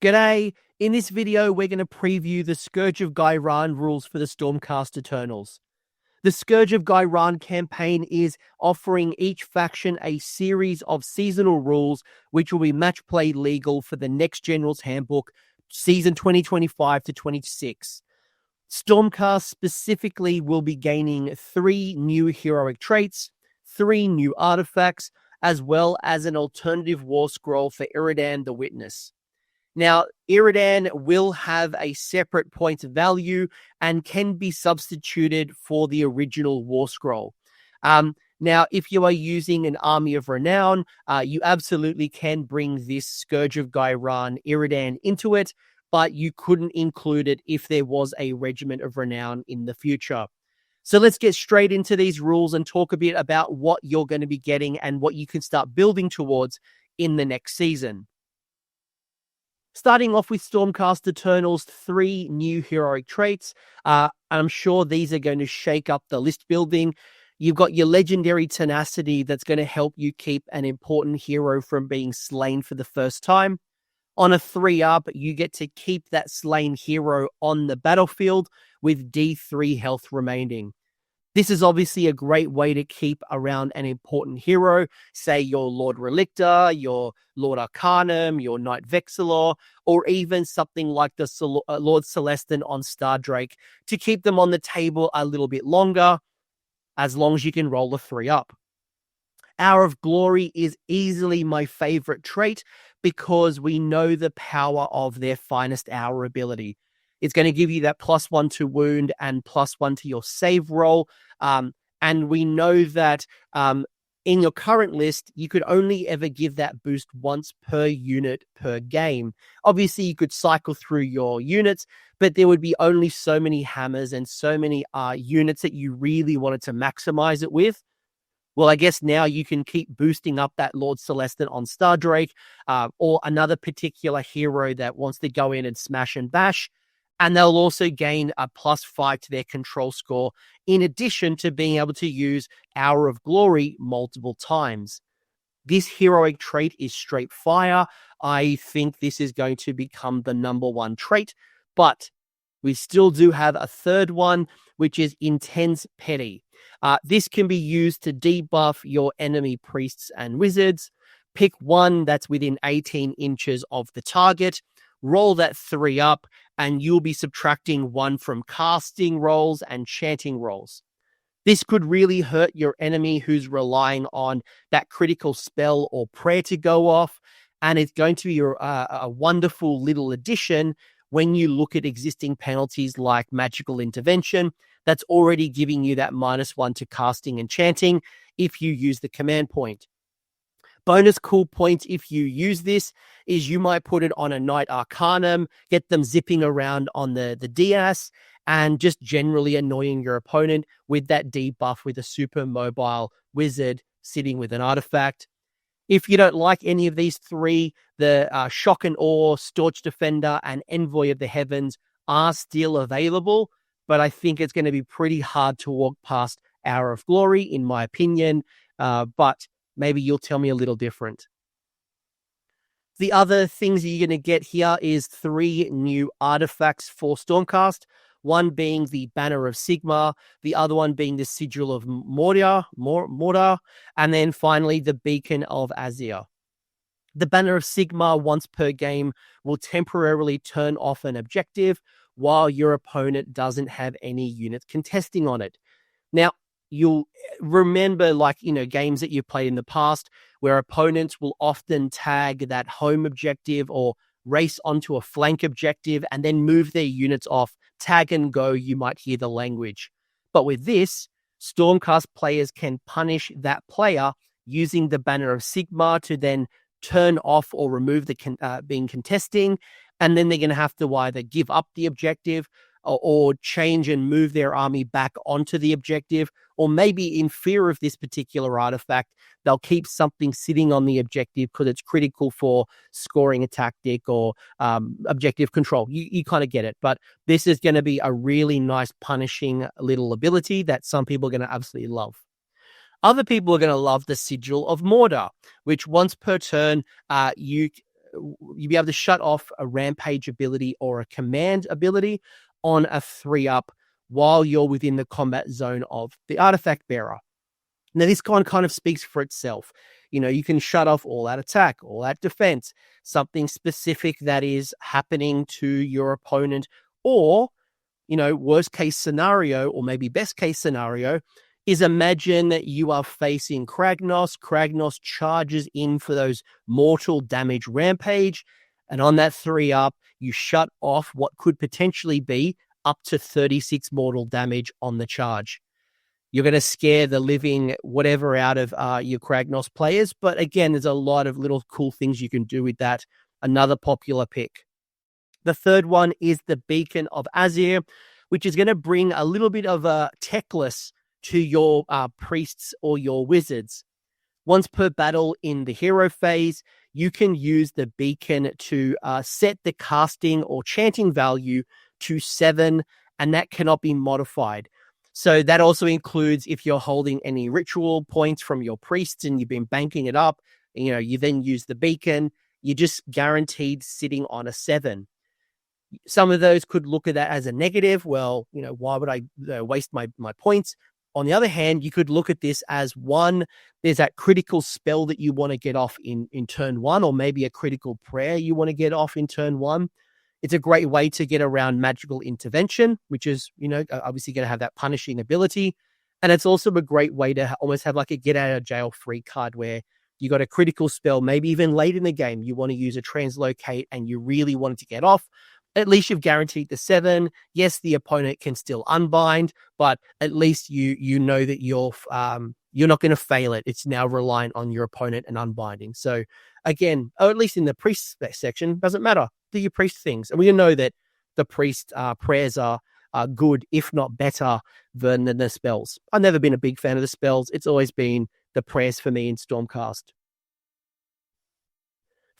G'day! In this video, we're going to preview the Scourge of Ghyran rules for the Stormcast Eternals. The Scourge of Ghyran campaign is offering each faction a series of seasonal rules which will be match play legal for the next General's Handbook, season 2025-26. Stormcast specifically will be gaining 3 new heroic traits, 3 new artifacts, as well as an alternative Warscroll for Iridan the Witness. Now, Iridan will have a separate point value and can be substituted for the original Warscroll. Now, if you are using an Army of Renown, you absolutely can bring this Scourge of Ghyran Iridan into it, but you couldn't include it if there was a Regiment of Renown in the future. So let's get straight into these rules and talk a bit about what you're going to be getting and what you can start building towards in the next season. Starting off with Stormcast Eternals, 3 new heroic traits. I'm sure these are going to shake up the list building. You've got your legendary tenacity that's going to help you keep an important hero from being slain for the first time. On a 3-up, you get to keep that slain hero on the battlefield with D3 health remaining. This is obviously a great way to keep around an important hero, say your Lord Relictor, your Lord Arcanum, your Knight Vexillor, or even something like the Lord Celestin on Stardrake to keep them on the table a little bit longer, as long as you can roll a 3-up. Hour of Glory is easily my favorite trait because we know the power of their finest hour ability. It's going to give you that +1 to wound and +1 to your save roll. And we know that in your current list, you could only ever give that boost once per unit per game. Obviously, you could cycle through your units, but there would be only so many hammers and so many units that you really wanted to maximize it with. Well, I guess now you can keep boosting up that Lord Celestin on Stardrake or another particular hero that wants to go in and smash and bash. And they'll also gain a +5 to their control score, in addition to being able to use Hour of Glory multiple times. This heroic trait is straight fire. I think this is going to become the #1 trait, but we still do have a third one, which is Intense Petty. This can be used to debuff your enemy priests and wizards. Pick one that's within 18 inches of the target, roll that 3-up, and you'll be subtracting 1 from casting rolls and chanting rolls. This could really hurt your enemy who's relying on that critical spell or prayer to go off, and it's going to be a wonderful little addition when you look at existing penalties like Magical Intervention that's already giving you that -1 to casting and chanting if you use the command point. Bonus cool point if you use this is you might put it on a Knight Arcanum, get them zipping around on the DS, and just generally annoying your opponent with that debuff with a super mobile wizard sitting with an artifact. If you don't like any of these 3, the Shock and Awe, Staunch Defender, and Envoy of the Heavens are still available, but I think it's going to be pretty hard to walk past Hour of Glory, in my opinion, but maybe you'll tell me a little different. The other things that you're going to get here is 3 new artifacts for Stormcast, one being the Banner of Sigmar, the other one being the Sigil of Mordor, and then finally the Beacon of Azir. The Banner of Sigmar once per game will temporarily turn off an objective while your opponent doesn't have any units contesting on it. Now, you'll remember, games that you've played in the past where opponents will often tag that home objective or race onto a flank objective and then move their units off, tag and go, you might hear the language. But with this, Stormcast players can punish that player using the Banner of Sigmar to then turn off or remove the being contesting, and then they're going to have to either give up the objective or change and move their army back onto the objective, or maybe in fear of this particular artifact, they'll keep something sitting on the objective because it's critical for scoring a tactic or objective control. You kind of get it, but this is going to be a really nice punishing little ability that some people are going to absolutely love. Other people are going to love the Sigil of Mordor, which once per turn, you you'll be able to shut off a rampage ability or a command ability on a 3-up while you're within the combat zone of the artifact bearer. Now, this kind of speaks for itself. You can shut off all that attack, all that defense, something specific that is happening to your opponent, or, worst case scenario, or maybe best case scenario, is imagine that you are facing Kragnos. Kragnos charges in for those mortal damage rampage, and on that 3-up, you shut off what could potentially be up to 36 mortal damage on the charge. You're going to scare the living whatever out of your Kragnos players. But again, there's a lot of little cool things you can do with that. Another popular pick. The third one is the Beacon of Azir, which is going to bring a little bit of a techless to your priests or your wizards. Once per battle in the hero phase, you can use the Beacon to set the casting or chanting value to 7, and that cannot be modified. So that also includes if you're holding any ritual points from your priests and you've been banking it up, you then use the beacon, you're just guaranteed sitting on a 7. Some of those could look at that as a negative. Well, why would I waste my points? On the other hand, you could look at this as one, there's that critical spell that you want to get off in turn 1, or maybe a critical prayer you want to get off in turn 1. It's a great way to get around magical intervention, which is, obviously going to have that punishing ability. And it's also a great way to almost have like a get out of jail free card where you got a critical spell, maybe even late in the game, you want to use a translocate and you really want it to get off. At least you've guaranteed the 7. Yes, the opponent can still unbind, but at least you know that you're not going to fail it. It's now reliant on your opponent and unbinding. So again, or at least in the priest section, doesn't matter. Do your priest things. And we know that the priest prayers are good, if not better, than the spells. I've never been a big fan of the spells. It's always been the prayers for me in Stormcast.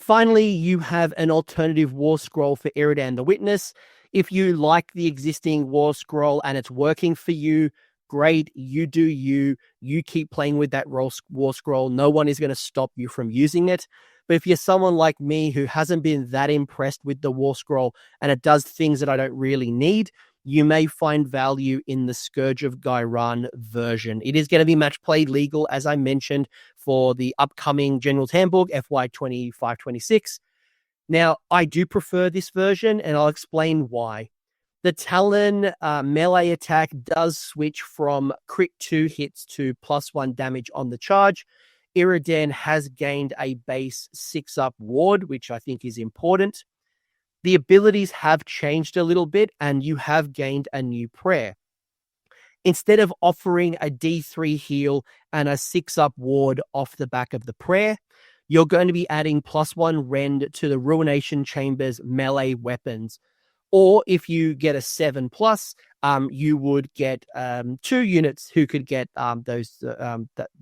Finally, you have an alternative Warscroll for Iridan the Witness. If you like the existing Warscroll and it's working for you, great, you do you. You keep playing with that Warscroll. No one is going to stop you from using it. But if you're someone like me who hasn't been that impressed with the Warscroll and it does things that I don't really need, you may find value in the Scourge of Ghyran version. It is going to be match play legal, as I mentioned, for the upcoming General's Handbook, FY25-26. Now, I do prefer this version, and I'll explain why. The Talon melee attack does switch from crit 2 hits to +1 damage on the charge. Iridan has gained a base 6-up ward, which I think is important. The abilities have changed a little bit, and you have gained a new prayer. Instead of offering a D3 heal and a 6-up ward off the back of the prayer, you're going to be adding +1 rend to the Ruination Chamber's melee weapons. Or if you get a 7+, you would get 2 units who could get the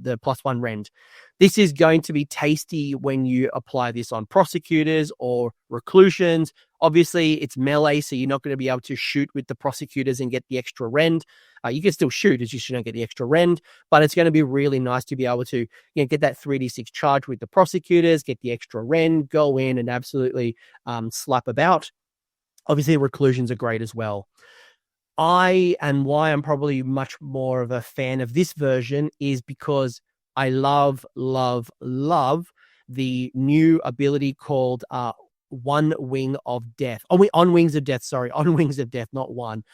+1 rend. This is going to be tasty when you apply this on prosecutors or reclusions. Obviously, it's melee, so you're not going to be able to shoot with the prosecutors and get the extra rend. You can still shoot, it's just you don't get the extra rend, but it's going to be really nice to be able to get that 3d6 charge with the prosecutors, get the extra rend, go in and absolutely slap about. Obviously, reclusions are great as well. Why I'm probably much more of a fan of this version is because I love the new ability called On Wings of Death, not one.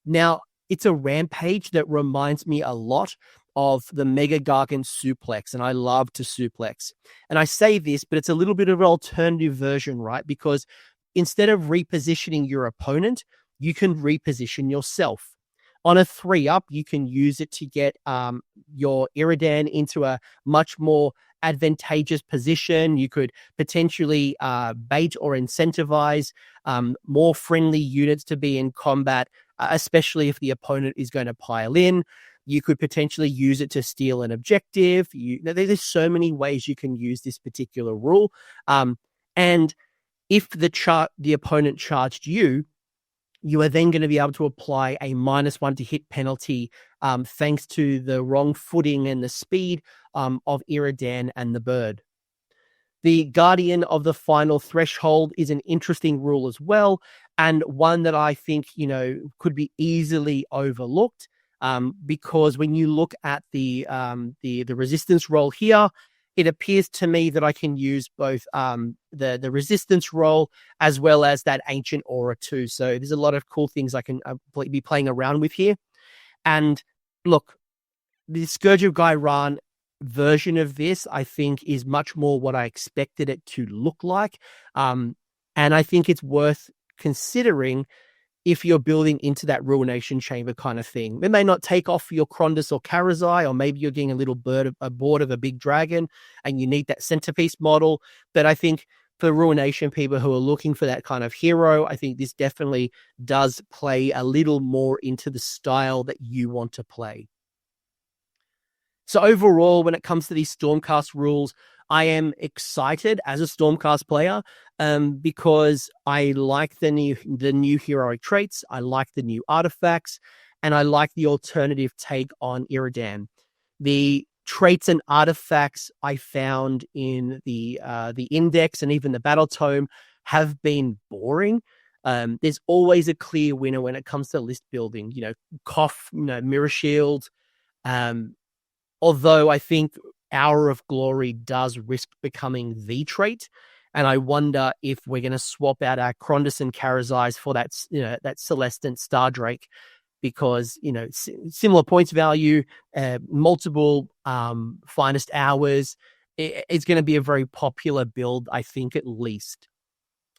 Now, it's a rampage that reminds me a lot of the Mega Gargant suplex, and I love to suplex. And I say this, but it's a little bit of an alternative version, right? Because instead of repositioning your opponent, you can reposition yourself. On a 3-up, you can use it to get your Iridan into a much more advantageous position. You could potentially bait or incentivize more friendly units to be in combat, especially if the opponent is going to pile in. You could potentially use it to steal an objective. There's so many ways you can use this particular rule. And if the opponent charged you, you are then going to be able to apply a -1 to hit penalty thanks to the wrong footing and the speed of Iridan and the bird. The Guardian of the Final Threshold is an interesting rule as well, and one that I think, could be easily overlooked, because when you look at the resistance roll here, it appears to me that I can use both the resistance roll as well as that ancient aura too. So there's a lot of cool things I can be playing around with here. And look, the Scourge of Ghyran version of this, I think, is much more what I expected it to look like. And I think it's worth considering if you're building into that Ruination Chamber kind of thing. It may not take off your Krondys or Karazai, or maybe you're getting a little board of a big dragon and you need that centerpiece model. But I think for Ruination people who are looking for that kind of hero, I think this definitely does play a little more into the style that you want to play. So overall, when it comes to these Stormcast rules, I am excited as a Stormcast player, because I like the new heroic traits, I like the new artifacts, and I like the alternative take on Iridan. The traits and artifacts I found in the index and even the battle tome have been boring. There's always a clear winner when it comes to list building. Cough, Mirror Shield. Although I think Hour of Glory does risk becoming the trait, and I wonder if we're going to swap out our Krondys and Karazais for that Celestant Star Drake, because similar points value, multiple finest hours. It's going to be a very popular build, I think, at least.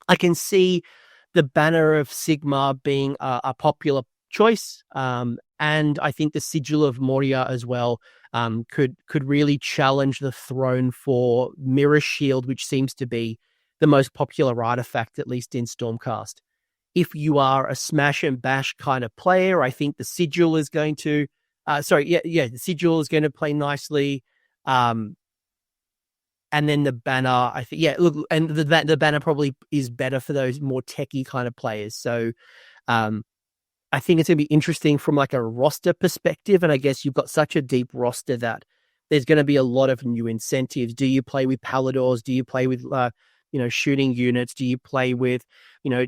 I can see the Banner of Sigma being a popular choice, and I think the Sigil of Moria as well could really challenge the throne for Mirror Shield, which seems to be the most popular artifact, at least in Stormcast. If you are a smash and bash kind of player, I think the Sigil is going to, the Sigil is going to play nicely. And then the Banner, I think, and the Banner probably is better for those more techie kind of players. So, I think it's going to be interesting from like a roster perspective. And I guess you've got such a deep roster that there's going to be a lot of new incentives. Do you play with Paladors? Do you play with, shooting units? Do you play with,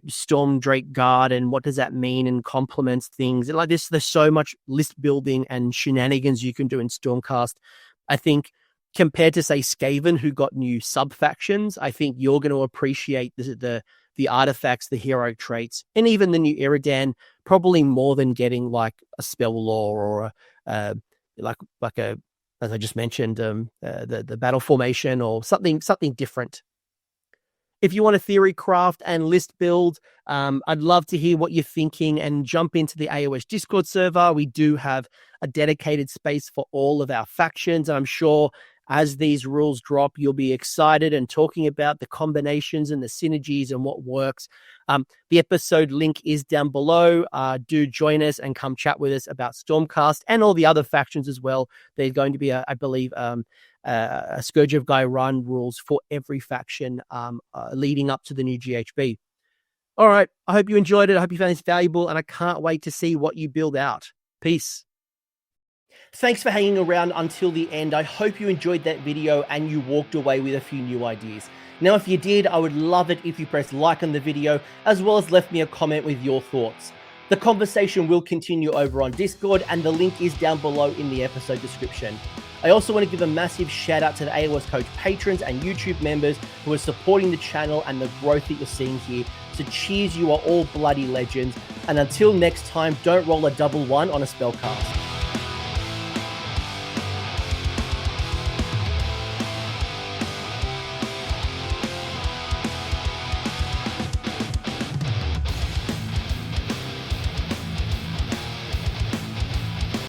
Storm Drake Guard? And what does that mean? And complements things. And like this, there's so much list building and shenanigans you can do in Stormcast. I think compared to, say, Skaven, who got new sub-factions, I think you're going to appreciate the artifacts, the hero traits, and even the new Iridan probably more than getting like a spell lore or like a, as I just mentioned, the battle formation or something different. If you want a theory craft and list build, I'd love to hear what you're thinking and jump into the AOS Discord server. We do have a dedicated space for all of our factions. I'm sure as these rules drop, you'll be excited and talking about the combinations and the synergies and what works. The episode link is down below. Do join us and come chat with us about Stormcast and all the other factions as well. There's going to be, I believe, a Scourge of Ghyran rules for every faction leading up to the new GHB. All right. I hope you enjoyed it. I hope you found this valuable, and I can't wait to see what you build out. Peace. Thanks for hanging around until the end. I hope you enjoyed that video and you walked away with a few new ideas. Now, if you did, I would love it if you pressed like on the video, as well as left me a comment with your thoughts. The conversation will continue over on Discord, and the link is down below in the episode description. I also want to give a massive shout out to the AOS Coach patrons and YouTube members who are supporting the channel and the growth that you're seeing here. So cheers, you are all bloody legends. And until next time, don't roll a double one on a spellcast.